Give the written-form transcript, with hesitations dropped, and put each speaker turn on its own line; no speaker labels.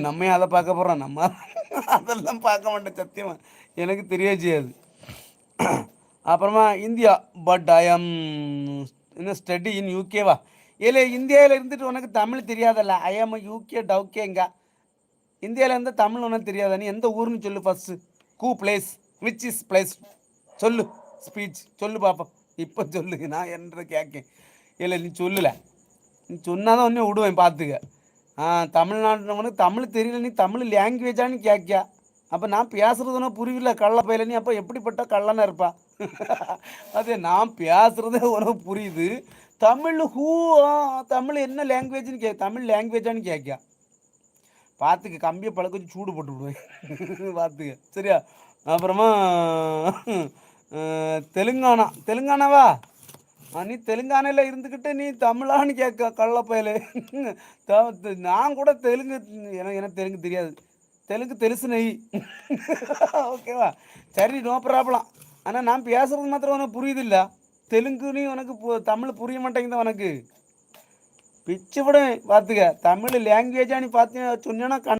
நம்ம அதை பார்க்க போகிறோம், நம்ம அதெல்லாம் பார்க்க மாட்டேன் சத்தியமாக, எனக்கு தெரிய செய்யாது. அப்புறமா இந்தியா, பட் ஐ எம் இன்னும் ஸ்டடி இன் யூகேவா. இல்லை, இந்தியாவில் இருந்துட்டு உனக்கு தமிழ் தெரியாதல்ல, ஐ எம் யூகே டவுகேங்க. இந்தியாவில் இருந்தால் தமிழ் ஒன்றும் தெரியாதா? நீ எந்த ஊர்னு சொல்லு ஃபஸ்ட்டு. கூ பிளேஸ், விச் இஸ் பிளேஸ் சொல்லு. ஸ்பீச் சொல்லு பார்ப்போம். இப்போ சொல்லு, நான் என்ற கேட்கேன். இல்லை நீ சொல்லல, நீ சொன்னாதான் ஒன்றே விடுவேன் பார்த்துக்க. தமிழ்நாட்டில் தமிழ் தெரியல, நீ தமிழ் லாங்குவேஜான்னு கேட்கியா? அப்போ நான் பேசுறது புரியல கள்ள பயில, நீ அப்போ எப்படிப்பட்ட கள்ளனா இருப்பா? அது நான் பேசுறதே உனக்கு புரியுது, தமிழ் ஹூ தமிழ் என்ன லாங்குவேஜ்னு தமிழ் லாங்குவேஜான்னு கேட்கியா? பார்த்துக்க, கம்பியை பழக்க வச்சு சூடு போட்டு விடுவேன் பார்த்துக்க, சரியா? அப்புறமா தெலுங்கானாவா? நீ தெலுங்கானாவில் இருந்துக்கிட்டு நீ தமிழான்னு கேட்க கள்ளப்பயலே. நான் கூட தெலுங்கு, எனக்கு தெலுங்கு தெரியாது, தெலுங்கு தெலுசு நெய். ஓகேவா? சரி, நோ ப்ராப்ளம். ஆனால் நான் பேசுறது மாத்திரம் உனக்கு புரியுது இல்லை, தெலுங்குன்னு உனக்கு தமிழ் புரிய மாட்டேங்குது உனக்கு. பிச்சு விட பார்த்துக்க, தமிழ் லாங்குவேஜா நீ பார்த்து சொன்னா